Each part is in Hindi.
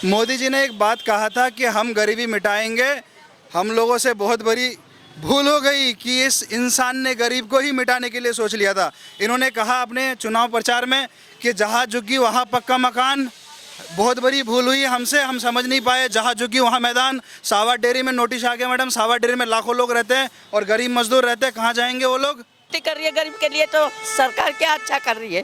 मोदी जी ने एक बात कहा था कि हम गरीबी मिटाएंगे। हम लोगों से बहुत बड़ी भूल हो गई कि इस इंसान ने गरीब को ही मिटाने के लिए सोच लिया था। इन्होंने कहा अपने चुनाव प्रचार में कि जहाँ झुकी वहाँ पक्का मकान। बहुत बड़ी भूल हुई हमसे, हम समझ नहीं पाए। जहाँ झुकी वहाँ मैदान। सावा डेयरी में नोटिस आ गया मैडम। सावा डेयरी में लाखों लोग रहते हैं और गरीब मजदूर रहते हैं, कहाँ जाएंगे वो लोग? कर रही है गरीब के लिए, तो सरकार क्या अच्छा कर रही है?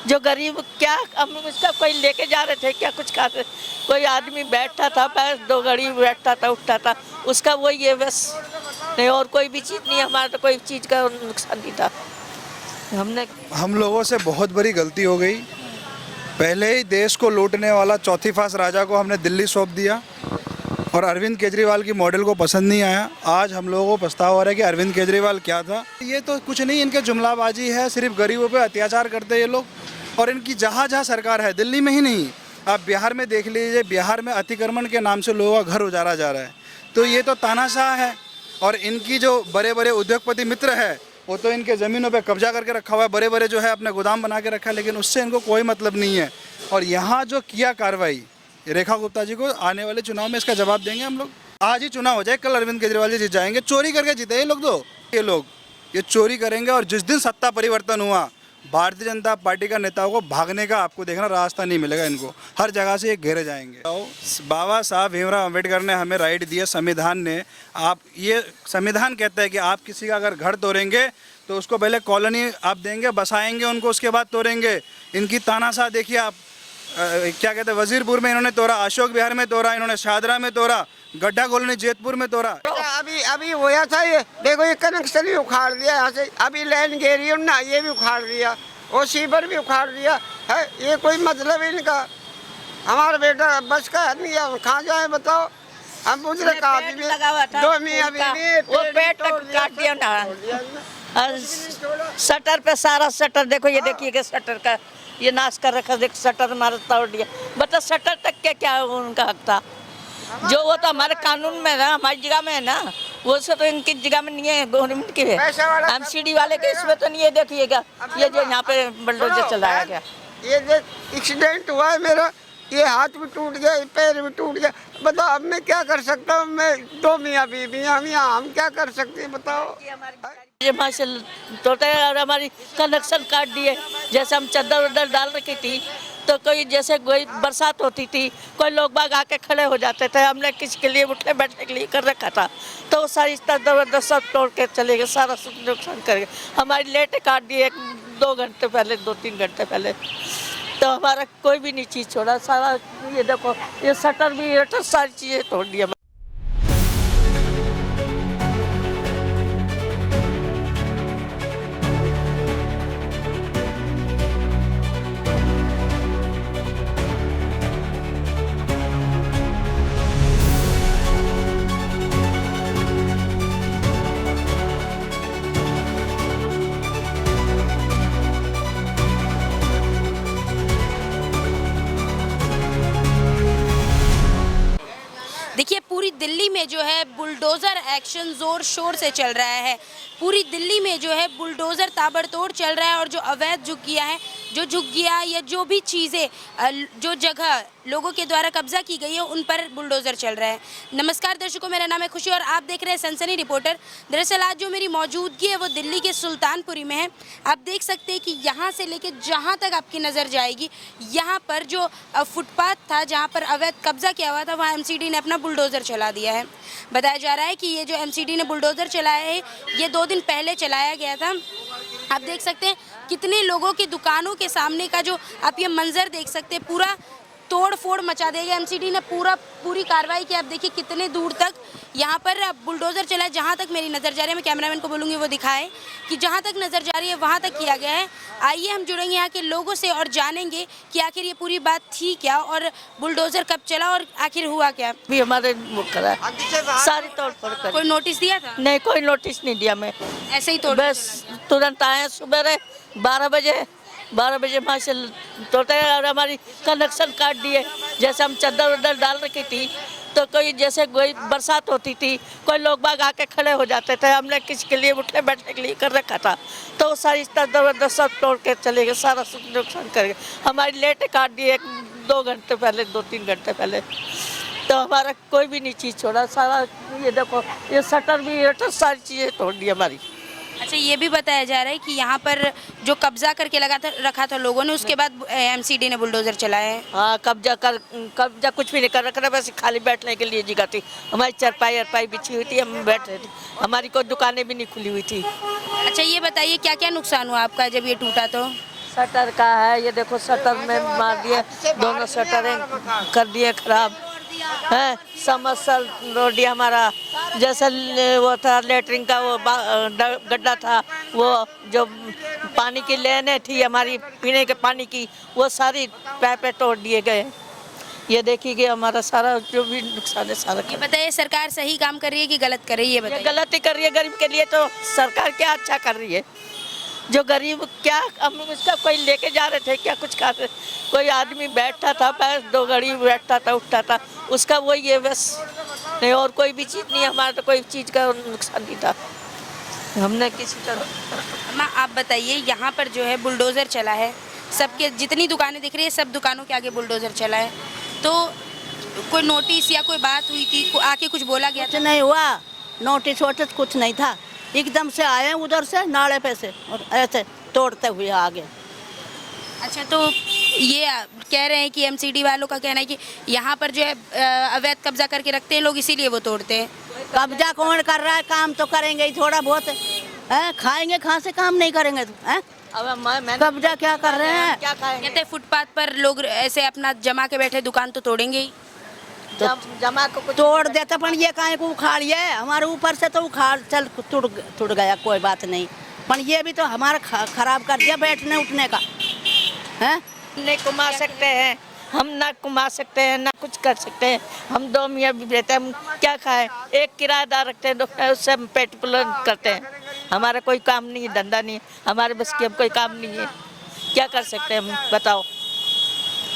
जो गरीब क्या हम उसका कोई लेके जा रहे थे क्या? कुछ खा रहे, कोई आदमी बैठता था, बस दो घड़ी बैठता था उठता था, उसका वही है बस, नहीं और कोई भी चीज़ नहीं। हमारा तो कोई चीज़ का नुकसान नहीं था। हम लोगों से बहुत बड़ी गलती हो गई। पहले ही देश को लूटने वाला चौथी फास राजा को हमने दिल्ली सौंप दिया और अरविंद केजरीवाल की मॉडल को पसंद नहीं आया। आज हम लोगों को पछतावा हो रहा है कि अरविंद केजरीवाल क्या था। ये तो कुछ नहीं, इनके जुमलाबाजी है, सिर्फ गरीबों पे अत्याचार करते हैं ये लोग। और इनकी जहाँ जहाँ सरकार है, दिल्ली में ही नहीं, आप बिहार में देख लीजिए, बिहार में अतिक्रमण के नाम से लोगों का घर उजाड़ा जा रहा है। तो ये तो तानाशाह है। और इनकी जो बड़े बड़े उद्योगपति मित्र है वो तो इनके ज़मीनों पे कब्जा करके रखा हुआ है, बड़े बड़े जो है अपने गोदाम बना के रखा है, लेकिन उससे इनको कोई मतलब नहीं है। और यहाँ जो किया कार्रवाई रेखा गुप्ता जी को, आने वाले चुनाव में इसका जवाब देंगे हम लोग। आज ही चुनाव हो जाए, कल अरविंद केजरीवाल जी जीत जाएंगे। चोरी करके जीते ये लोग। ये लोग ये चोरी करेंगे। और जिस दिन सत्ता परिवर्तन हुआ, भारतीय जनता पार्टी का नेताओं को भागने का आपको देखना रास्ता नहीं मिलेगा। इनको हर जगह से ये घेरे जाएंगे। बाबा साहब भीमराव अम्बेडकर ने हमें राइट दिया, संविधान ने। आप ये संविधान कहता है कि आप किसी का अगर घर तोड़ेंगे तो उसको पहले कॉलोनी आप देंगे, बसाएंगे उनको, उसके बाद तोड़ेंगे। इनकी तानाशाह देखिए आप। क्या कहते हैं, वजीरपुर में इन्होंने तोड़ा, अशोक विहार में तोड़ा, इन्होंने शादरा में तोड़ा, गड्ढा कॉलोनी जेतपुर में तोड़ा। अभी होया था ये, देखो ये कनेक्शन भी उखाड़ दिया यहाँ से। अभी लाइन घेरी ना, ये भी उखाड़ दिया और सीवर भी उखाड़ दिया है। ये कोई मतलब इनका? हमारा बेटा बस का नहीं है, कहाँ जाए बताओ? हम बुजुर्ग का आदमी दो मियां बीवी, वो पेट काट दिया ना। शटर पे सारा शटर देखो, ये देखिए कि शटर का ये नाश कर रखा। देख शटर हमारा तोड़ दिया। बता शटर तक के क्या उनका हक था? जो वो तो हमारे कानून में है, हमारी जगह में है ना, वो सब तो इनकी जगह में नहीं है, गवर्नमेंट की है। एमसीडी वाले के इसमें तो नहीं है। देखिएगा ये जो यहाँ पे बुलडोजर चलाया गया, ये एक्सीडेंट हुआ है मेरा, ये हाथ भी टूट गया, ये पैर भी टूट गया। बताओ अब मैं क्या कर सकता हूँ? मैं दो मियाँ बीवी, हम क्या कर सकते हैं बताओ? ये माशा तोड़ते और हमारी कनेक्शन काट दिए। जैसे हम चादर उदर डाल रखी थी, तो कोई जैसे कोई बरसात होती थी, कोई लोग बाग आके खड़े हो जाते थे, हमने किसी के लिए उठने बैठने के लिए कर रखा था, तो वो सारी चादर सब तोड़ के चले गए, सारा नुकसान कर गए। हमारी लेटें काट दी 1-2 घंटे पहले, 2-3 घंटे पहले। तो हमारा कोई भी नहीं चीज़ छोड़ा, सारा ये देखो, ये शटर भी सारी चीज़ें तोड़ दी। देखिए पूरी दिल्ली में जो है बुलडोज़र एक्शन ज़ोर शोर से चल रहा है। पूरी दिल्ली में जो है बुलडोज़र ताबड़तोड़ चल रहा है और जो अवैध झुग्गियाँ हैं, जो झुग्गियाँ या जो भी चीज़ें, जो जगह लोगों के द्वारा कब्जा की गई है, उन पर बुलडोज़र चल रहा है। नमस्कार दर्शकों, मेरा नाम है खुशी और आप देख रहे हैं सनसनी रिपोर्टर। दरअसल आज जो मेरी मौजूदगी है वो दिल्ली के सुल्तानपुरी में है। आप देख सकते हैं कि यहाँ से लेके जहाँ तक आपकी नज़र जाएगी, यहाँ पर जो फुटपाथ था जहाँ पर अवैध कब्जा किया हुआ था, वहाँ एमसीडी ने अपना बुलडोज़र चला दिया है। बताया जा रहा है कि ये जो एमसीडी ने बुलडोज़र चलाया है, ये 2 दिन पहले चलाया गया था। आप देख सकते हैं कितने लोगों की दुकानों के सामने का जो आप ये मंजर देख सकते हैं, पूरा तोड़ फोड़ मचा देगा। एमसीडी ने पूरी कार्रवाई की। आप देखिए कितने दूर तक यहाँ पर बुलडोज़र चला है। जहाँ तक मेरी नज़र जा रही है, मैं कैमरामैन को बोलूँगी वो दिखाए कि जहाँ तक नज़र जा रही है वहाँ तक किया गया है। आइए हम जुड़ेंगे यहाँ के लोगों से और जानेंगे कि आखिर ये पूरी बात थी क्या और बुलडोज़र कब चला और आखिर हुआ क्या। भी हमारे मुखरा सारी तोड़ फोड़ कर। कोई नोटिस दिया था? नहीं, कोई नोटिस नहीं दिया। मैं ऐसे ही तोड़, बस तुरंत आए सुबह 12 बजे माशा तोड़ते और हमारी कनेक्शन काट दिए। जैसे हम चादर उदर डाल रखी थी, तो कोई जैसे कोई बरसात होती थी, कोई लोग बाग आके खड़े हो जाते थे, हमने किसी के लिए उठने बैठने के लिए कर रखा था, तो वो सारी चादर सब तोड़ के चले गए, सारा नुकसान कर गए। हमारी लेटें काट दी 2 घंटे पहले, 2-3 घंटे पहले। तो हमारा कोई भी नहीं चीज़ छोड़ा, सारा ये देखो, ये शटर भी, ये तो सारी चीज़ें तोड़ दी हमारी। अच्छा, ये भी बताया जा रहा है कि यहाँ पर जो कब्जा करके रखा था लोगों ने, उसके बाद एमसीडी ने बुलडोजर चलाया है। हाँ, कब्जा कुछ भी नहीं कर रखा, वैसे खाली बैठने के लिए जगह थी। हमारी चरपाई अरपाई बिछी हुई थी, हम बैठ रहे थे, हमारी कोई दुकानें भी नहीं खुली हुई थी। अच्छा, ये बताइए क्या क्या नुकसान हुआ आपका जब ये टूटा तो? शटर का है, ये देखो शटर में मार दिए, दोनों शटरें कर दिए खराब है। समरसल रोड हमारा, जैसे वो था लेटरिन का वो गड्ढा था, वो जो पानी की लेने थी हमारी पीने के पानी की, वो सारी पैपे तोड़ दिए गए। ये देखिए हमारा सारा जो भी नुकसान है सारा। ये बताइए सरकार सही काम कर रही है कि गलत कर रही है, ये ये बताइए। गलत ही कर रही है गरीब के लिए, तो सरकार क्या अच्छा कर रही है? जो गरीब क्या, हम इसका कोई लेके जा रहे थे क्या, कुछ खा रहे, कोई आदमी बैठता था, बस 2 घड़ी बैठता था, उठता था, उसका वही है बस, नहीं और कोई भी चीज़ नहीं। हमारा तो कोई चीज़ का नुकसान नहीं था, हमने किसी तरह। माँ आप बताइए, यहाँ पर जो है बुलडोज़र चला है, सबके जितनी दुकानें दिख रही है सब दुकानों के आगे बुलडोज़र चला है, तो कोई नोटिस या कोई बात हुई थी, आके कुछ बोला गया कुछ नहीं हुआ, नोटिस वोटिस कुछ नहीं था, एकदम से आए उधर से नाले पे से और ऐसे तोड़ते हुए आगे। अच्छा, तो ये कह रहे हैं कि एमसीडी वालों का कहना है कि यहाँ पर जो है अवैध कब्जा करके रखते हैं लोग, इसीलिए वो तोड़ते हैं। कब्जा कौन कर रहा है? काम तो करेंगे ही थोड़ा बहुत है, खाएंगे कहाँ से, काम नहीं करेंगे तो है? अब मैं कब्जा क्या कर रहे हैं? क्या खाएंगे? कहते हैं फुटपाथ पर लोग ऐसे अपना जमा के बैठे दुकान तो तोड़ेंगे ही। जमा को कुछ तोड़ देते, पर ये काहे को उखाड़िए, हमारे ऊपर से तो उखाड़ चल टूट गया, कोई बात नहीं, पर ये भी तो हमारा खराब कर दिया बैठने उठने का है। नहीं घुमा सकते हैं हम, ना घुमा सकते हैं, ना कुछ कर सकते हैं। हम 2 मियाँ भी रहते हैं, हम क्या खाएं? एक किराएदार रखते हैं, उससे हम पेट पुलन करते हैं। हमारा कोई काम नहीं है, धंधा नहीं है, हमारे बस की हम कोई काम नहीं है, क्या कर सकते हैं हम बताओ?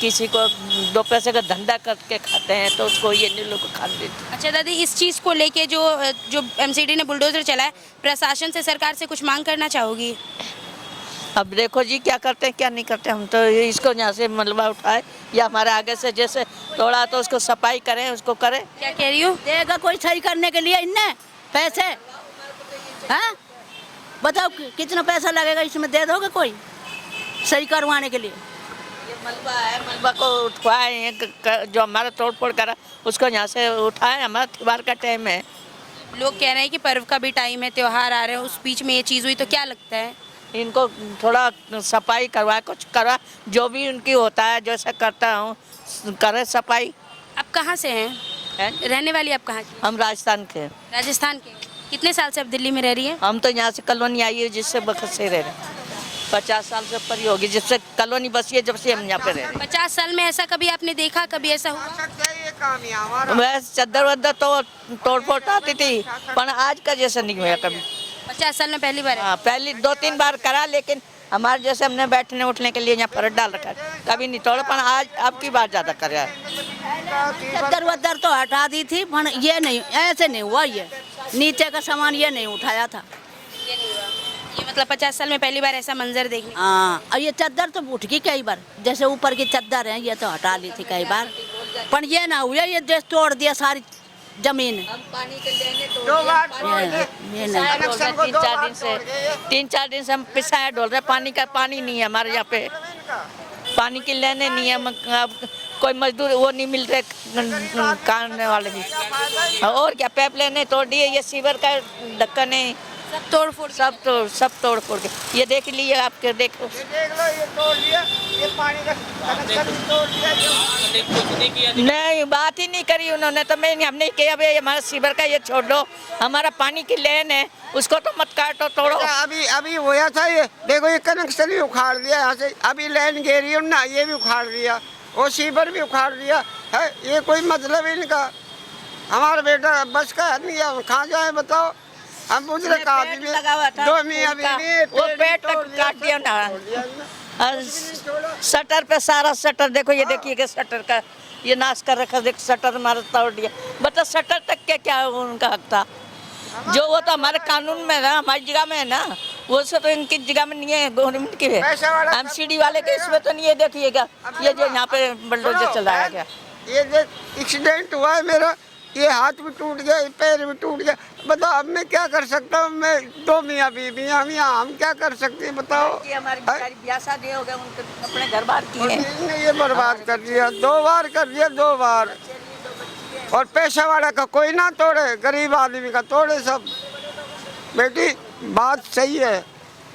किसी को 2 पैसे का धंधा करके खाते हैं तो उसको ये नहीं लोग खा देते। अच्छा दादी, इस चीज़ को लेके जो एमसीडी ने बुलडोजर चलाया, प्रशासन से सरकार से कुछ मांग करना चाहोगी? अब देखो जी क्या करते हैं क्या नहीं करते, हम तो इसको यहाँ से मलबा उठाए या हमारे आगे से जैसे तोड़ा तो उसको सफाई करें, उसको करें। क्या कह रही हो? देगा कोई सही करने के लिए इनने पैसे? हैं बताओ कितना पैसा लगेगा इसमें, दे दोगे कोई सही करवाने के लिए? ये मलबा है, मलबा को उठवाए जो हमारा तोड़ फोड़ करा उसको यहाँ से उठाए, हमारा त्योहार का टाइम है। लोग कह रहे हैं कि पर्व का भी टाइम है, त्योहार आ रहे हैं, उस बीच में ये चीज़ हुई तो क्या लगता है? इनको थोड़ा सफाई करवा, कुछ करवा, जो भी उनकी होता है जैसा करता हूँ, करे सफाई। आप कहाँ से हैं? रहने वाली आप कहाँ की? हम राजस्थान के हैं। राजस्थान के। कितने साल से आप दिल्ली में रह रही हैं? हम तो यहाँ से कॉलोनी आई है जिससे बखत से रह रहे हैं, 50 साल से ऊपर ही होगी जिससे कॉलोनी बसी है, जब से हम यहाँ पे रह रहे हैं। 50 साल में ऐसा कभी आपने देखा, कभी ऐसा हुआ? ये काम ही हमारा। वैसे चद्दर वद्दर तो तोड़ फोड़ आती थी, पर आज का जैसा नहीं हुआ कभी। 50 साल में पहली बार है? हाँ, पहले 2-3 बार करा, लेकिन हमारे जैसे हमने बैठने उठने के लिए यहाँ पर डाल रखा है, कभी नहीं तोड़ा, पर आज अब की बार ज़्यादा कर रहा है। चद्दर वद्दर तो हटा दी थी, पर ये नहीं, ऐसे नहीं हुआ, ये नीचे का सामान ये नहीं उठाया था। ये मतलब 50 साल में पहली बार ऐसा मंजर देखने। हाँ, और ये चद्दर तो उठ गई कई बार, जैसे ऊपर की चद्दर है ये तो हटा ली थी कई बार, पर ये ना हुआ, ये जैसे तोड़ दिया सारी जमीन। हम पानी के लेने तो 2 बार तोड़ ये दिए। नहीं। कनेक्शन को 3-4 दिन से 3-4 दिन से हम पिसाया डोल रहे, पानी का पानी नहीं है हमारे यहाँ पे, पानी की लेने नहीं है। अब कोई मजदूर वो नहीं मिल रहे करने वाले भी, और क्या पैप लेने तोड़ दिए, ये सीवर का ढक्कन है, सब तोड़ फोड़ सब तोड़ फोड़ के, ये देख लीजिए आपके, देखो ये देख लो, ये तोड़ लिया, ये पानी का कनेक्शन भी तोड़ दिया। नहीं, बात ही नहीं करी उन्होंने, तो हमने किया भाई हमारा सीवर का ये छोड़ दो, हमारा पानी की लेन है उसको तो मत काटो, तोड़ो। अभी होया था ये, देखो ये कनेक्शन भी उखाड़ दिया यहाँ से, अभी लाइन घेरी और ना ये भी उखाड़ दिया, और सीवर भी उखाड़ दिया है। ये कोई मतलब ही इनका, हमारा बेटा बस का आदमी है, कहाँ जाए बताओ? हम बुजुर्ग का आदमी लगा हुआ था 2 मियाँ बीवी, वो पेट तक काट दिया ना। और शटर पे सारा शटर देखो, ये देखिए कि शटर का ये नाश कर रखा, देख शटर हमारा तोड़ दिया, बता शटर तक के क्या उनका हक था? जो वो तो हमारे कानून में है, हमारी जगह में है ना, वो सब तो इनकी जगह में नहीं है, गवर्नमेंट की है। पैसा वाला एमसीडी वाले के इसमें तो नहीं है। देखिएगा ये जो यहाँ पे बुलडोजर चलाया गया, ये जो एक्सीडेंट हुआ है मेरा, ये हाथ भी टूट गया, ये पैर भी टूट गया। बताओ अब मैं क्या कर सकता हूँ? मैं 2 मियाँ बीवी हम क्या कर सकते हैं बताओ? कि हमारी बेचारी ब्याह शादी हो गए, उनके अपने घर बार किए हैं। इसने ये बर्बाद कर दिया, 2 बार कर दिया, 2 बार। और पैसा वाला का कोई ना तोड़े, गरीब आदमी का तोड़े सब। बेटी बात सही है,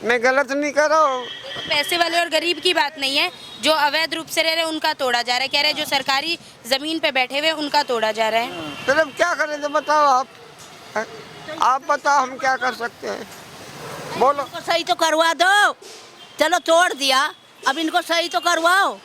मैं गलत नहीं कर रहा हूँ। पैसे वाले और गरीब की बात नहीं है, जो अवैध रूप से रह रहे हैं उनका तोड़ा जा रहा है। कह रहे हैं जो सरकारी जमीन पे बैठे हुए हैं उनका तोड़ा जा रहा है। फिर अब क्या करें तो बताओ आप? हैं? आप बताओ हम क्या कर सकते हैं, बोलो। इनको सही तो करवा दो। चलो तोड़ दिया, अब इनको सही तो करवाओ,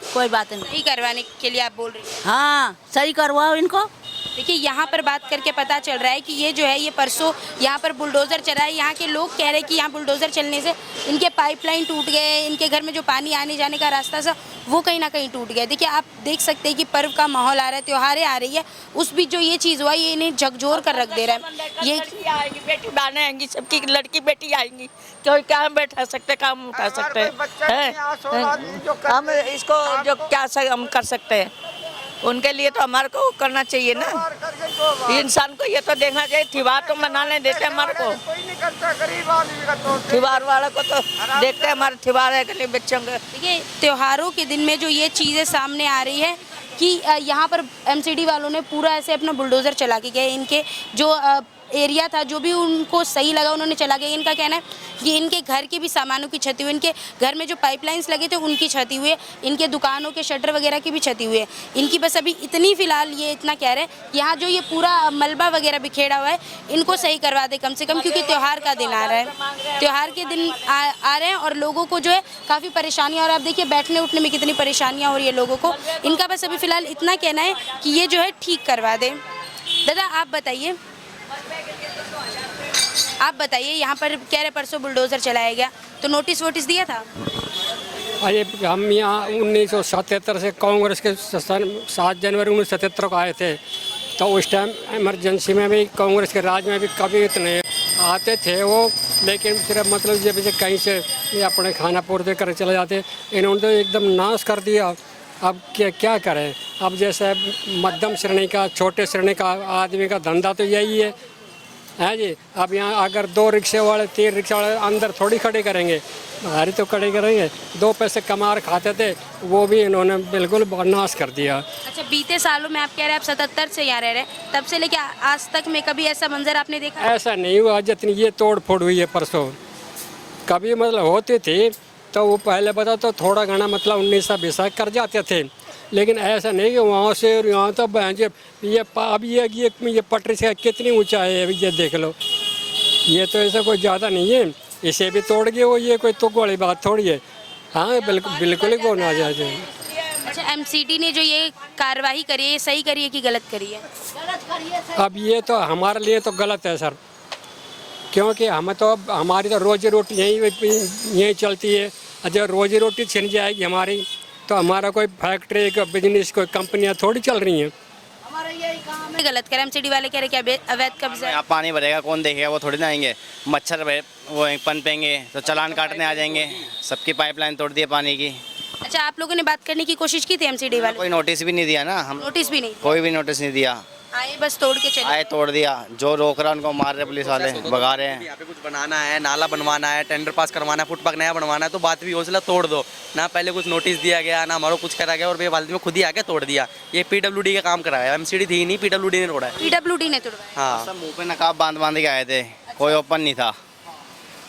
कोई बात नहीं। सही करवाने के लिए आप बोल रही हैं। हाँ सही करवाओ इनको। देखिए यहाँ पर बात करके पता चल रहा है कि ये जो है ये परसों यहाँ पर बुलडोज़र चला है। यहाँ के लोग कह रहे हैं कि यहाँ बुलडोज़र चलने से इनके पाइपलाइन टूट गए, इनके घर में जो पानी आने जाने का रास्ता था वो कहीं ना कहीं टूट गया। देखिए आप देख सकते हैं कि पर्व का माहौल आ रहा है, त्योहारें आ रही है, उस बीच जो ये चीज़ हुआ ये इन्हें झकझोर कर रख दे रहा है। ये आएगी, बेटी बहनें आएंगी, सबकी लड़की बेटी आएंगी, कोई क्या बैठा सकते, काम उठा सकते हैं। हम इसको जो क्या हम कर सकते हैं, उनके लिए तो हमारे को करना चाहिए ना। इंसान को ये तो देखना चाहिए। त्योहार तो मनाने देते हमारे को, कोई नहीं करता, गरीब आदमी का तोड़ते। त्योहार वालों को तो देखते हैं हमारे त्योहार है कि नहीं बच्चों के। देखिए त्योहारों के दिन में जो ये चीज़ें सामने आ रही है कि यहाँ पर एमसीडी वालों ने पूरा ऐसे अपना बुलडोज़र चला के गए। इनके जो एरिया था जो भी उनको सही लगा उन्होंने चला गया। इनका कहना है कि इनके घर के भी सामानों की क्षति हुई, इनके घर में जो पाइपलाइंस लगे थे उनकी क्षति हुई है, इनके दुकानों के शटर वगैरह की भी क्षति हुई है। इनकी बस अभी इतनी फ़िलहाल ये इतना कह रहे हैं कि यहाँ जो ये पूरा मलबा वगैरह बिखेरा हुआ है इनको सही करवा दे कम से कम, क्योंकि त्यौहार का दिन आ रहा है, त्यौहार के दिन आ रहे हैं और लोगों को जो है काफ़ी परेशानियाँ। और आप देखिए बैठने उठने में कितनी परेशानियाँ हो रही है लोगों को। इनका बस अभी फ़िलहाल इतना कहना है कि ये जो है ठीक करवा दे। दादा आप बताइए यहाँ पर कह रहे परसों बुलडोज़र चलाया गया, तो नोटिस वोटिस दिया था? अरे हम यहाँ 1977 से कांग्रेस के 7 जनवरी 1977 को आए थे, तो उस टाइम इमरजेंसी में भी कांग्रेस के राज में भी कभी इतने आते थे वो, लेकिन सिर्फ मतलब ये कहीं से ये अपने खाना पूर्ति कर चले जाते। इन्होंने तो एकदम नाश कर दिया। अब क्या करें? अब जैसे मध्यम श्रेणी का, छोटे श्रेणी का आदमी का धंधा तो यही है जी। अब यहाँ अगर 2 रिक्शे वाले 3 रिक्शे वाले अंदर थोड़ी खड़े करेंगे, बाहर तो खड़े करेंगे। 2 पैसे कमा खाते थे, वो भी इन्होंने बिल्कुल नाश कर दिया। अच्छा, बीते सालों में आप कह रहे हैं आप 77 से यहाँ रह रहे हैं, तब से लेके आज तक में कभी ऐसा मंजर आपने देखा? ऐसा नहीं हुआ जितनी ये तोड़ फोड़ हुई है परसों। कभी मतलब होती थी तो वो पहले बता तो थोड़ा घना मतलब 19-20 कर जाते थे, लेकिन ऐसा नहीं कि वहाँ से और यहाँ तक ये अब ये पटरी से कितनी ऊंचाई है ये देख लो। ये तो ऐसा कोई ज़्यादा नहीं है, इसे भी तोड़ गए वो, ये कोई तुक वाली बात थोड़ी है। हाँ बिल्कुल ही कौन आ जाए। अच्छा, एमसीडी ने जो ये कार्रवाई करी है ये सही करी है कि गलत करी है? अब ये तो हमारे लिए तो गलत है सर, क्योंकि हमें तो अब हमारी तो रोजी रोटी यहीं चलती है। जब रोजी रोटी छिन जाएगी हमारी तो हमारा कोई फैक्ट्री का बिजनेस कोई कंपनियां थोड़ी चल रही हैं। गलत करें एमसीडी वाले कह रहे क्या अवैध कब्जा? यहाँ पानी भरेगा कौन देखेगा, वो थोड़ी ना आएंगे। मच्छर वो पनपेंगे तो चालान काटने आ जाएंगे। सबकी पाइपलाइन तोड़ दी है पानी की। अच्छा, आप लोगों ने बात करने की कोशिश की थी एमसीडी वाले? कोई नोटिस भी नहीं दिया ना, हम नोटिस भी नहीं? कोई भी नोटिस नहीं दिया, आए बस तोड़ के चले। आए तोड़ दिया। जो रोक रहा उनको मार रहे पुलिस वाले, भगा रहे हैं। यहाँ पे कुछ बनाना है, नाला बनवाना है, टेंडर पास करवाना है, फुटपाथ नया बनवाना है, तो बात भी हौसला तोड़ दो ना। पहले कुछ नोटिस दिया गया ना, हमारा कुछ करा गया और बेवालती में खुद ही आके तोड़ दिया। ये पीडब्ल्यूडी का काम कराया, एमसीडी थी नहीं, पीडब्ल्यूडी ने तोड़ा है। पीडब्ल्यूडी ने तोड़वाया? हाँ, सब मुँह पे नकाब बांध के आए थे, कोई ओपन नहीं था।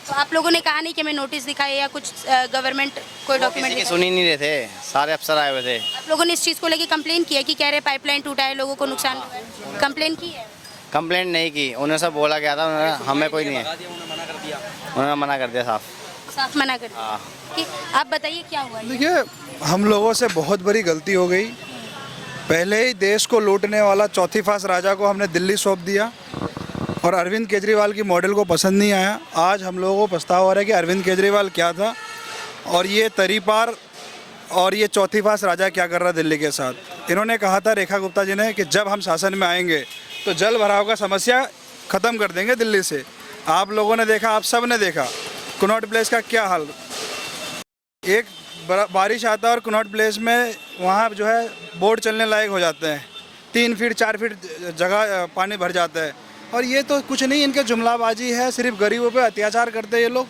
तो आप लोगों ने कहा नहीं कि हमें नोटिस दिखाए या कुछ गवर्नमेंट कोई डॉक्यूमेंट किसी की दिखाए? सुनी नहीं रहे थे, सारे अफसर आए हुए थे। आप लोगों ने इस चीज़ को लेके कंप्लेन किया कि कह रहे पाइपलाइन टूटा है, लोगों को नुकसान हुआ है? कंप्लेन की है? कंप्लेंट नहीं की, उन्हें सब बोला गया था, हमें कोई नहीं है। उन्होंने मना कर दिया, साफ मना कर दिया। कि आप बताइए क्या हुआ? देखिए, हम लोगों से बहुत बड़ी गलती हो गई। पहले ही देश को लूटने वाला चौथी फास राजा को हमने दिल्ली सौंप दिया और अरविंद केजरीवाल की मॉडल को पसंद नहीं आया। आज हम लोगों को पछतावा हो रहा है कि अरविंद केजरीवाल क्या था और ये तरीपार और ये चौथी फास राजा क्या कर रहा है दिल्ली के साथ। इन्होंने कहा था रेखा गुप्ता जी ने कि जब हम शासन में आएंगे तो जल भराव का समस्या ख़त्म कर देंगे दिल्ली से। आप लोगों ने देखा, आप सब ने देखा कनॉट प्लेस का क्या हाल, एक बारिश आता है और कनॉट प्लेस में वहाँ जो है बोट चलने लायक हो जाते हैं, 3 फीट 4 फीट जगह पानी भर जाता है। और ये तो कुछ नहीं, इनके जुमलाबाजी है, सिर्फ गरीबों पे अत्याचार करते हैं ये लोग।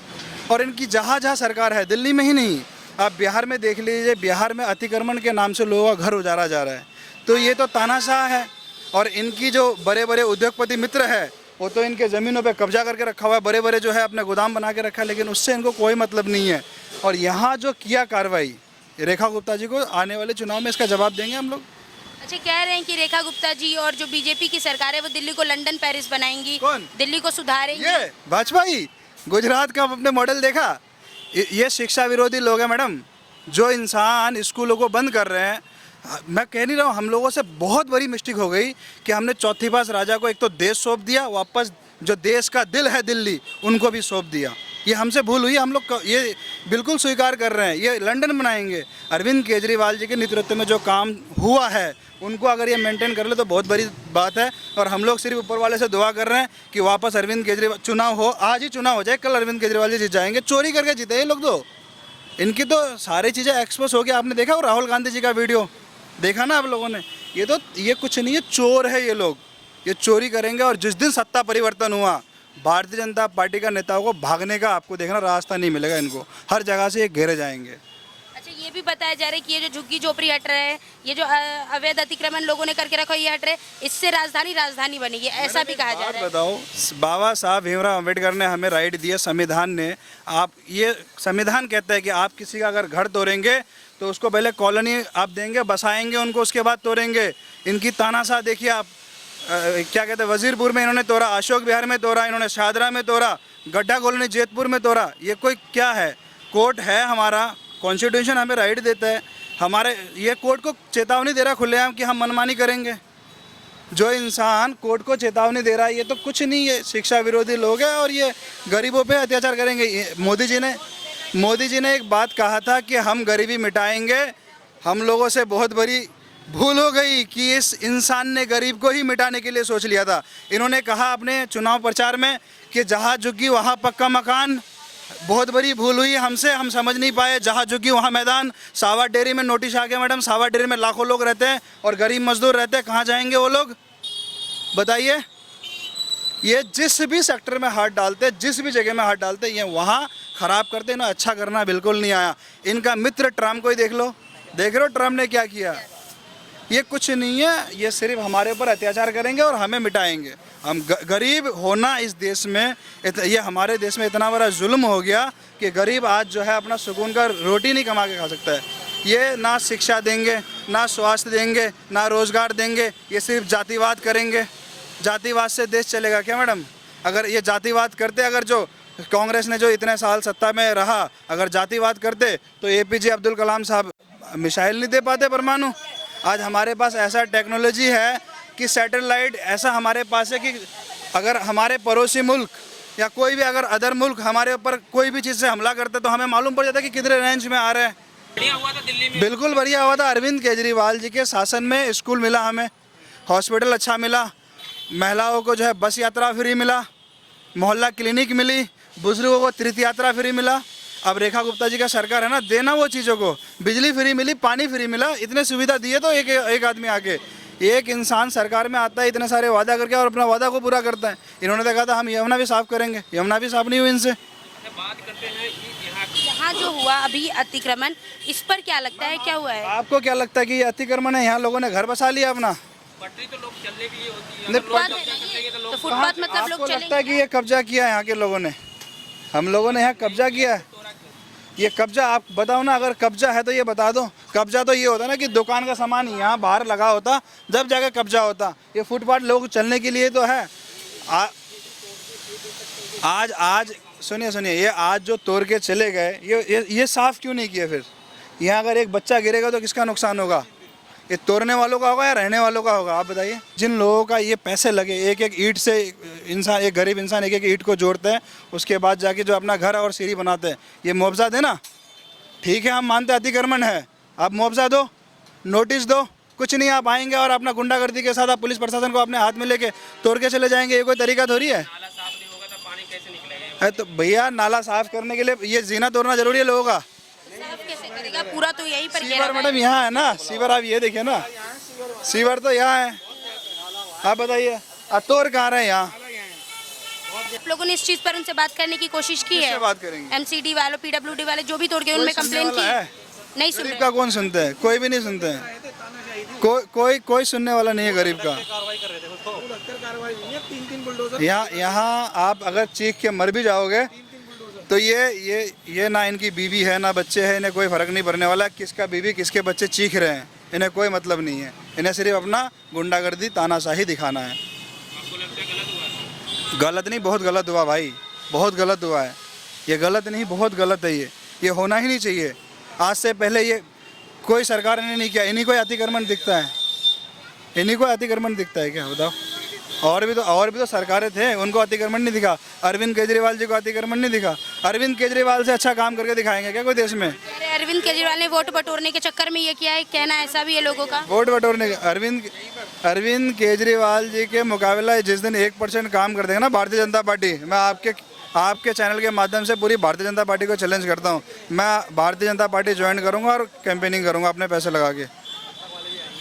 और इनकी जहाँ जहाँ सरकार है, दिल्ली में ही नहीं, आप बिहार में देख लीजिए, बिहार में अतिक्रमण के नाम से लोगों का घर उजाड़ा जा रहा है। तो ये तो तानाशाह है। और इनकी जो बड़े बड़े उद्योगपति मित्र है वो तो इनके ज़मीनों पे कब्जा करके रखा हुआ है, बड़े बड़े जो है अपने गोदाम बना के रखा है, लेकिन उससे इनको कोई मतलब नहीं है। और यहाँ जो किया कार्रवाई रेखा गुप्ता जी को, आने वाले चुनाव में इसका जवाब देंगे हम लोग। अच्छा, कह रहे हैं कि रेखा गुप्ता जी और जो बीजेपी की सरकार है वो दिल्ली को लंदन पेरिस बनाएंगी। कौन? दिल्ली को सुधारेंगी। ये वाजपेयी, गुजरात का आपने मॉडल देखा? ये शिक्षा विरोधी लोग हैं मैडम। जो इंसान स्कूलों को बंद कर रहे हैं, मैं कह नहीं रहा हूँ, हम लोगों से बहुत बड़ी मिस्टेक हो गई कि हमने चौथी पास राजा को एक तो देश सौंप दिया, वापस जो देश का दिल है दिल्ली उनको भी सौंप दिया। ये हमसे भूल हुई। हम लोग ये बिल्कुल स्वीकार कर रहे हैं, ये लंदन बनाएंगे। अरविंद केजरीवाल जी के नेतृत्व में जो काम हुआ है उनको अगर ये मेंटेन कर ले तो बहुत बड़ी बात है। और हम लोग सिर्फ ऊपर वाले से दुआ कर रहे हैं कि वापस अरविंद केजरीवाल, चुनाव हो, आज ही चुनाव हो जाए, कल अरविंद केजरीवाल जी जीत जाएंगे। चोरी करके जीते ये लोग तो, इनकी तो सारी चीज़ें एक्सपोज हो गया। आपने देखा वो राहुल गांधी जी का वीडियो देखा ना आप लोगों ने? ये कुछ नहीं है, चोर है ये लोग, ये चोरी करेंगे। और जिस दिन सत्ता परिवर्तन हुआ, भारतीय जनता पार्टी का नेताओं को भागने का आपको देखना रास्ता नहीं मिलेगा इनको, हर जगह से ये घेरे जाएंगे। अच्छा, ये भी बताया जा रहा है कि ये जो झुग्गी झोपड़ी हट रहे हैं, ये जो अवैध अतिक्रमण लोगों ने करके रखा है ये हट रहे, इससे राजधानी बनेगी, ऐसा भी कहा जा रहा है। बताओ, बाबा साहब भीमराव अम्बेडकर ने हमें राइट दिए, संविधान ने। आप ये संविधान कहता है कि आप किसी का अगर घर तोड़ेंगे तो उसको पहले कॉलोनी आप देंगे, बसाएंगे उनको, उसके बाद तोड़ेंगे। इनकी तानाशाह देखिए आप, क्या कहते हैं, वजीरपुर में इन्होंने तोड़ा, अशोक विहार में तोड़ा, इन्होंने शाहदरा में तोड़ा, गड्ढा कॉलोनी जैतपुर में तोड़ा। ये कोई क्या है? कोर्ट है हमारा, कॉन्स्टिट्यूशन हमें राइट देता है। हमारे ये कोर्ट को चेतावनी दे रहा है खुलेआम कि हम मनमानी करेंगे। जो इंसान कोर्ट को चेतावनी दे रहा है, ये तो कुछ नहीं, ये शिक्षा विरोधी लोग हैं और ये गरीबों पे अत्याचार करेंगे। मोदी जी ने एक बात कहा था कि हम गरीबी मिटाएंगे। हम लोगों से बहुत बड़ी भूल हो गई कि इस इंसान ने गरीब को ही मिटाने के लिए सोच लिया था। इन्होंने कहा अपने चुनाव प्रचार में कि जहाँ झुग्गी वहाँ पक्का मकान। बहुत बड़ी भूल हुई हमसे, हम समझ नहीं पाए। जहाँ झुग्गी वहाँ मैदान। सावा डेयरी में नोटिस आ गया मैडम, सावा डेयरी में लाखों लोग रहते हैं और गरीब मजदूर रहते हैं, कहाँ जाएंगे वो लोग बताइए? ये जिस भी सेक्टर में हाथ डालते, जिस भी जगह में हाथ डालते, ये वहाँ ख़राब करते हैं ना। अच्छा करना बिल्कुल नहीं आया। इनका मित्र ट्रम्प को ही देख लो, देख रहे हो ट्रम्प ने क्या किया? ये कुछ नहीं है, ये सिर्फ हमारे ऊपर अत्याचार करेंगे और हमें मिटाएंगे। हम गरीब होना इस देश में, ये हमारे देश में इतना बड़ा जुल्म हो गया कि गरीब आज जो है अपना सुकून का रोटी नहीं कमा के खा सकता है। ये ना शिक्षा देंगे, ना स्वास्थ्य देंगे, ना रोज़गार देंगे, ये सिर्फ जातिवाद करेंगे। जातिवाद से देश चलेगा क्या मैडम? अगर ये जातिवाद करते, अगर जो कांग्रेस ने जो इतने साल सत्ता में रहा, अगर जातिवाद करते तो APJ अब्दुल कलाम साहब मिसाइल नहीं दे पाते परमाणु। आज हमारे पास ऐसा टेक्नोलॉजी है कि सैटेलाइट ऐसा हमारे पास है कि अगर हमारे पड़ोसी मुल्क या कोई भी अगर अदर मुल्क हमारे ऊपर कोई भी चीज़ से हमला करते तो हमें मालूम पड़ जाता है कि कितने रेंज में आ रहे हैं। बढ़िया हुआ था दिल्ली में, बिल्कुल बढ़िया हुआ था। अरविंद केजरीवाल जी के शासन में स्कूल मिला, हमें हॉस्पिटल अच्छा मिला, महिलाओं को जो है बस यात्रा फ्री मिला, मोहल्ला क्लिनिक मिली, बुजुर्गों को तीर्थ यात्रा फ्री मिला। अब रेखा गुप्ता जी का सरकार है ना, देना वो चीज़ों को, बिजली फ्री मिली, पानी फ्री मिला, इतने सुविधा दिए तो एक आदमी आके, एक इंसान सरकार में आता है, इतने सारे वादा करके और अपना वादा को पूरा करता है। इन्होंने तो कहा था हम यमुना भी साफ करेंगे, यमुना भी साफ नहीं हुई इनसे। बात करते हैं यहाँ जो हुआ अभी अतिक्रमण, इस पर क्या लगता है, क्या हुआ है? आपको क्या लगता है कि ये अतिक्रमण है? यहाँ लोगों ने घर बसा लिया अपना। पटरी तो लोग चलने के लिए होती है, तो फुटपाथ मतलब आपको लोग लगता है कि चलेंगे। ये कब्जा किया है यहाँ के लोगों ने? हम लोगों ने यहाँ कब्जा किया है। ये कब्जा आप बताओ ना, अगर कब्जा है तो ये बता दो। कब्जा तो ये होता ना कि दुकान का सामान यहाँ बाहर लगा होता, जब जाके कब्जा होता। ये फुटपाथ लोग चलने के लिए तो है। आज सुनिए, ये आज जो तोड़ के चले गए, ये साफ क्यों नहीं किया? फिर यहाँ अगर एक बच्चा गिरेगा तो किसका नुकसान होगा? ये तोड़ने वालों का होगा या रहने वालों का होगा? आप बताइए। जिन लोगों का ये पैसे लगे, एक एक ईंट से इंसान, एक गरीब इंसान एक एक ईंट को जोड़ते हैं, उसके बाद जाके जो अपना घर और सीढ़ी बनाते हैं, ये मुआवजा देना ठीक है, हम मानते हैं अतिक्रमण है, आप मुआवजा दो, नोटिस दो, कुछ नहीं। आप आएंगे और अपना गुंडागर्दी के साथ आप पुलिस प्रशासन को अपने हाथ में लेके तोड़ के चले जाएंगे, ये कोई तरीका थोड़ी है। नाला साफ नहीं होगा तो पानी कैसे निकलेगा? है तो भैया नाला साफ करने के लिए ये जीना तोड़ना जरूरी है लोगों का। साफ कैसे करेगा? पूरा तो यहीं पर सीवर मैडम यहाँ है ना, सीवर आप ये देखिए ना, सीवर तो यहाँ है, आप बताइए तोड़ कहाँ रहे हैं यहाँ? आप लोगों ने इस चीज पर उनसे बात करने की कोशिश की है? किससे बात करेंगे? एमसीडी वालों, पीडब्ल्यूडी वाले जो भी तोड़ गए उनमें कोई सुनने कंप्लेन वाला है? की? नहीं सुन गरीब रहे। का कौन सुनते हैं? कोई भी नहीं सुनते हैं। कोई सुनने वाला नहीं है गरीब का। यहाँ आप अगर चीख के मर भी जाओगे तो ये ना इनकी बीवी है ना बच्चे हैं, इन्हें कोई फर्क नहीं पड़ने वाला किसका बीवी किसके बच्चे चीख रहे हैं, इन्हें कोई मतलब नहीं है। इन्हें सिर्फ अपना गुंडागर्दी तानाशाही दिखाना है। गलत नहीं, बहुत गलत हुआ भाई, बहुत गलत हुआ है। ये गलत नहीं, बहुत गलत है। ये होना ही नहीं चाहिए। आज से पहले ये कोई सरकार ने नहीं किया। इन्हीं को अतिक्रमण दिखता है, इन्हीं को अतिक्रमण दिखता है क्या बताओ? और भी तो सरकारें थे, उनको अतिक्रमण नहीं दिखा। अरविंद केजरीवाल जी को अतिक्रमण नहीं दिखा। अरविंद केजरीवाल से अच्छा काम करके दिखाएंगे क्या कोई देश में? अरे अरविंद केजरीवाल ने वोट बटोरने के चक्कर में ये किया है, कहना ऐसा भी है लोगों का। वोट बटोरने का अरविंद केजरीवाल जी के मुकाबला जिस दिन 1% काम कर देगा ना भारतीय जनता पार्टी, मैं आपके चैनल के माध्यम से पूरी भारतीय जनता पार्टी को चैलेंज करता हूँ। मैं भारतीय जनता पार्टी ज्वाइन करूँगा और कैंपेनिंग करूँगा अपने पैसे लगा के।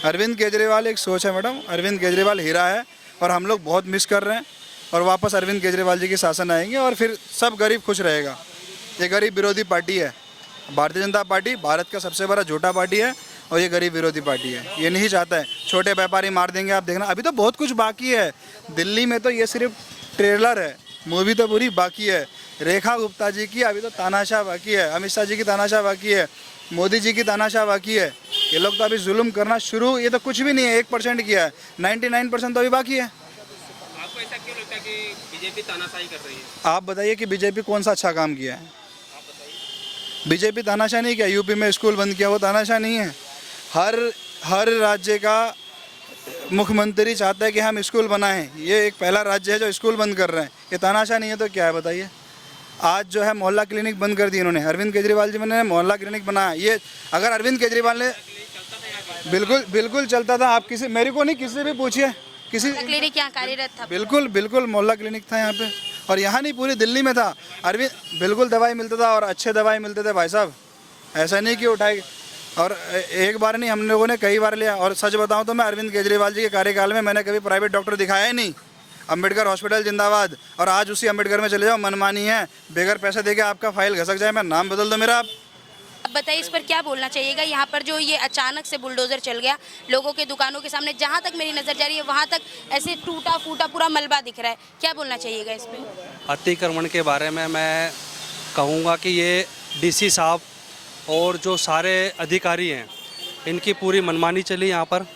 अरविंद केजरीवाल एक सोच है मैडम, अरविंद केजरीवाल हीरा है और हम लोग बहुत मिस कर रहे हैं। और वापस अरविंद केजरीवाल जी की शासन आएंगे और फिर सब गरीब खुश रहेगा। ये गरीब विरोधी पार्टी है भारतीय जनता पार्टी, भारत का सबसे बड़ा झूठा पार्टी है और ये गरीब विरोधी पार्टी है। ये नहीं चाहता है छोटे व्यापारी मार देंगे। आप देखना अभी तो बहुत कुछ बाकी है दिल्ली में, तो ये सिर्फ ट्रेलर है, मूवी तो पूरी बाकी है। रेखा गुप्ता जी की अभी तो तानाशाह बाकी है, अमित शाह जी की तानाशाह बाकी है, मोदी जी की तानाशाह बाकी है। ये लोग तो अभी जुल्म करना शुरू, ये तो कुछ भी नहीं है, 1% किया है, 99% तो अभी बाकी है। आपको ऐसा क्यों लगता है कि बीजेपी तानाशाही कर रही है? आप बताइए कि बीजेपी कौन सा अच्छा काम किया है? बीजेपी तानाशाह नहीं किया। यूपी में स्कूल बंद किया, वो तानाशाह नहीं है। हर राज्य का मुख्यमंत्री चाहता है कि हम स्कूल बनाएं। ये एक पहला राज्य है जो स्कूल बंद कर रहे हैं, ये तानाशाह नहीं है तो क्या है बताइए? आज जो है मोहल्ला क्लिनिक बंद कर दी इन्होंने, अरविंद केजरीवाल जी ने मोहल्ला क्लिनिक बनाया। ये अगर अरविंद केजरीवाल ने बिल्कुल चलता था। आप किसी मेरे को नहीं, किसी से भी पूछिए, किसी क्लिनिक यहाँ कार्यरत था। बिल्कुल मोहल्ला क्लिनिक था यहाँ पे, और यहाँ नहीं पूरी दिल्ली में था। अरविंद बिल्कुल दवाई मिलता था और अच्छे दवाई मिलते थे भाई साहब, ऐसा नहीं कि उठाए। और एक बार नहीं, हम लोगों ने कई बार लिया। और सच बताऊं तो मैं अरविंद केजरीवाल जी के कार्यकाल में मैंने कभी प्राइवेट डॉक्टर दिखाया ही नहीं। अंबेडकर हॉस्पिटल जिंदाबाद। और आज उसी अंबेडकर में चले जाओ, मनमानी है, बेगर पैसे देके आपका फाइल घसक जाए, मैं नाम बदल दो मेरा। आप अब बताइए इस पर क्या बोलना चाहिएगा? यहाँ पर जो ये अचानक से बुलडोजर चल गया लोगों के दुकानों के सामने, जहाँ तक मेरी नज़र जा रही है वहाँ तक ऐसे टूटा फूटा पूरा मलबा दिख रहा है, क्या बोलना चाहिएगा इस पर? अतिक्रमण के बारे में मैं कहूँगा कि ये डीसी साहब और जो सारे अधिकारी हैं इनकी पूरी मनमानी चली यहाँ पर।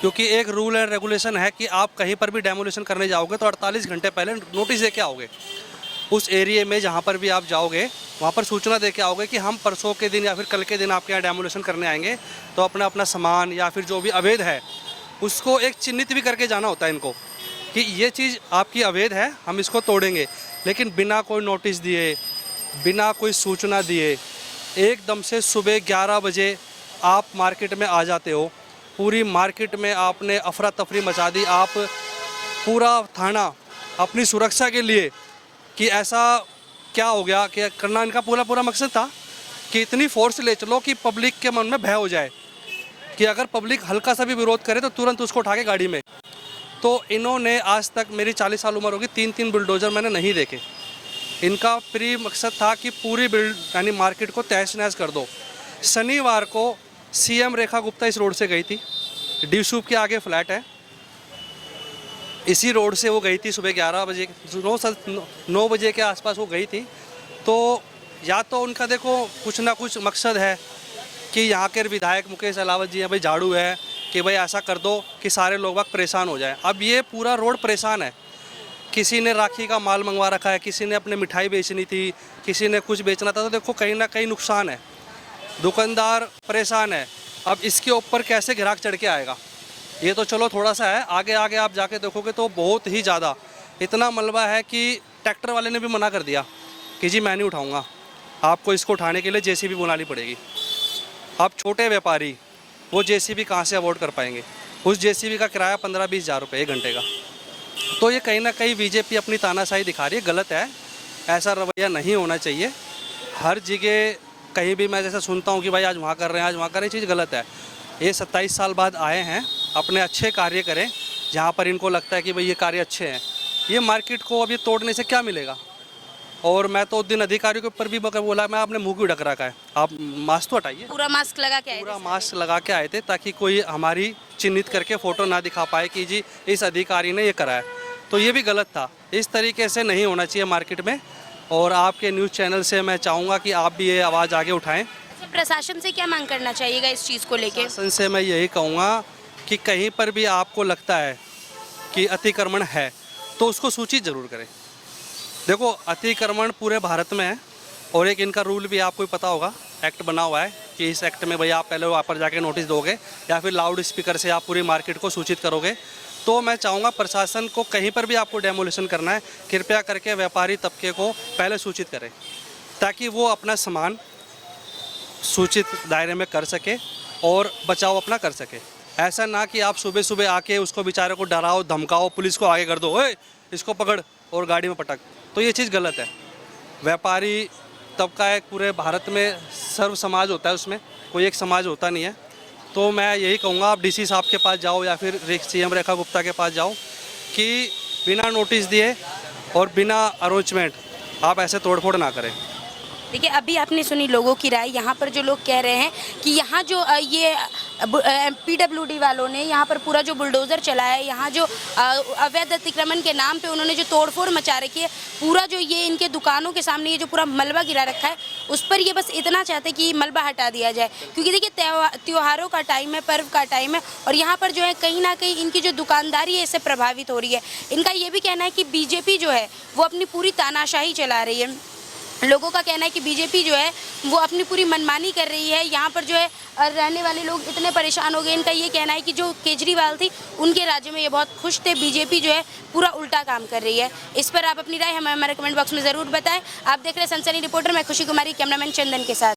क्योंकि एक रूल एंड रेगुलेशन है कि आप कहीं पर भी डेमोलिशन करने जाओगे तो 48 घंटे पहले नोटिस दे के आओगे। उस एरिया में जहाँ पर भी आप जाओगे वहाँ पर सूचना दे के आओगे कि हम परसों के दिन या फिर कल के दिन आपके यहाँ डेमोलिशन करने आएंगे। तो अपना सामान या फिर जो भी अवैध है उसको एक चिन्हित भी करके जाना होता है इनको कि ये चीज़ आपकी अवैध है, हम इसको तोड़ेंगे। लेकिन बिना कोई नोटिस दिए, बिना कोई सूचना दिए एकदम से सुबह 11 बजे आप मार्केट में आ जाते हो। पूरी मार्केट में आपने अफरा तफरी मचा दी। आप पूरा थाना अपनी सुरक्षा के लिए कि ऐसा क्या हो गया कि करना इनका पूरा मकसद था कि इतनी फोर्स ले चलो कि पब्लिक के मन में भय हो जाए कि अगर पब्लिक हल्का सा भी विरोध करे तो तुरंत उसको उठा के गाड़ी में। तो इन्होंने आज तक, मेरी 40 साल उम्र होगी, 3 बुलडोज़र मैंने नहीं देखे। इनका प्री मकसद था कि पूरी यानी मार्केट को तहस नहस कर दो। शनिवार को सीएम रेखा गुप्ता इस रोड से गई थी, डी सूप के आगे फ्लैट है, इसी रोड से वो गई थी सुबह 11 बजे 9 बजे के आसपास वो गई थी। तो या तो उनका देखो कुछ ना कुछ मकसद है कि यहाँ के विधायक मुकेश अलावत जी हैं, भाई झाड़ू है कि भाई ऐसा कर दो कि सारे लोग वक्त परेशान हो जाए। अब ये पूरा रोड परेशान है। किसी ने राखी का माल मंगवा रखा है, किसी ने अपने मिठाई बेचनी थी, किसी ने कुछ बेचना था। तो देखो कहीं ना कहीं नुकसान है, दुकानदार परेशान है। अब इसके ऊपर कैसे ग्राहक चढ़ के आएगा? ये तो चलो थोड़ा सा है, आगे आप जाके देखोगे तो बहुत ही ज़्यादा इतना मलबा है कि ट्रैक्टर वाले ने भी मना कर दिया कि जी मैं नहीं उठाऊँगा, आपको इसको उठाने के लिए जेसीबी बुलानी पड़ेगी। अब छोटे व्यापारी वो जेसीबी कहाँ से अवॉर्ड कर पाएंगे? उस जेसीबी का किराया 15-20 हज़ार रुपये 1 घंटे का। तो ये कहीं ना कहीं बीजेपी अपनी तानाशाही दिखा रही है, गलत है। ऐसा रवैया नहीं होना चाहिए। हर जगह कहीं भी मैं जैसा सुनता हूँ कि भाई आज वहाँ कर रहे हैं, आज वहाँ कर रहे हैं, ये चीज़ गलत है। ये 27 साल बाद आए हैं, अपने अच्छे कार्य करें जहाँ पर इनको लगता है कि भाई ये कार्य अच्छे हैं। ये मार्केट को अब ये तोड़ने से क्या मिलेगा? और मैं तो उस दिन अधिकारियों के ऊपर भी बोला, मैं आपने मुंह क्यों ढक रखा है, आप मास्क तो हटाइए। पूरा मास्क लगा के आए थे? पूरा मास्क लगा के आए थे ताकि कोई हमारी चिन्हित करके फ़ोटो ना दिखा पाए कि जी इस अधिकारी ने ये करा है। तो ये भी गलत था। इस तरीके से नहीं होना चाहिए मार्केट में। और आपके न्यूज़ चैनल से मैं चाहूँगा कि आप भी ये आवाज़ आगे उठाएं। अच्छा, प्रशासन से क्या मांग करना चाहिएगा इस चीज़ को लेके? प्रशासन से मैं यही कहूँगा कि कहीं पर भी आपको लगता है कि अतिक्रमण है तो उसको सूचित ज़रूर करें। देखो, अतिक्रमण पूरे भारत में है और एक इनका रूल भी आपको पता होगा, एक्ट बना हुआ है कि इस एक्ट में भाई आप पहले वहाँ पर जाके नोटिस दोगे या फिर लाउड स्पीकर से आप पूरी मार्केट को सूचित करोगे। तो मैं चाहूँगा प्रशासन को कहीं पर भी आपको डेमोलिशन करना है, कृपया करके व्यापारी तबके को पहले सूचित करें ताकि वो अपना सामान सूचित दायरे में कर सके और बचाव अपना कर सके। ऐसा ना कि आप सुबह सुबह आके उसको बेचारे को डराओ, धमकाओ, पुलिस को आगे कर दो, ओए इसको पकड़ और गाड़ी में पटक। तो ये चीज़ गलत है। व्यापारी तबका एक पूरे भारत में सर्व समाज होता है, उसमें कोई एक समाज होता नहीं है। तो मैं यही कहूँगा आप डीसी साहब के पास जाओ या फिर सीएम रेखा गुप्ता के पास जाओ कि बिना नोटिस दिए और बिना अरोचमेंट आप ऐसे तोड़फोड़ ना करें। देखिए, अभी आपने सुनी लोगों की राय। यहाँ पर जो लोग कह रहे हैं कि यहाँ जो ये PWD वालों ने यहाँ पर पूरा जो बुलडोज़र चलाया है, यहाँ जो अवैध अतिक्रमण के नाम पे उन्होंने जो तोड़फोड़ मचा रखी है, पूरा जो ये इनके दुकानों के सामने ये जो पूरा मलबा गिरा रखा है, उस पर ये बस इतना चाहते कि मलबा हटा दिया जाए। क्योंकि देखिए, त्योहारों का टाइम है, पर्व का टाइम है और यहाँ पर जो है कहीं ना कहीं इनकी जो दुकानदारी है इससे प्रभावित हो रही है। इनका ये भी कहना है कि बीजेपी जो है वो अपनी पूरी तानाशाही चला रही है। लोगों का कहना है कि बीजेपी जो है वो अपनी पूरी मनमानी कर रही है। यहाँ पर जो है रहने वाले लोग इतने परेशान हो गए। इनका ये कहना है कि जो केजरीवाल थी उनके राज्य में ये बहुत खुश थे, बीजेपी जो है पूरा उल्टा काम कर रही है। इस पर आप अपनी राय हमें हमारे कमेंट बॉक्स में ज़रूर बताएं। आप देख रहे हैं सनसनी रिपोर्टर, मैं खुशी कुमारी, कैमरामैन चंदन के साथ।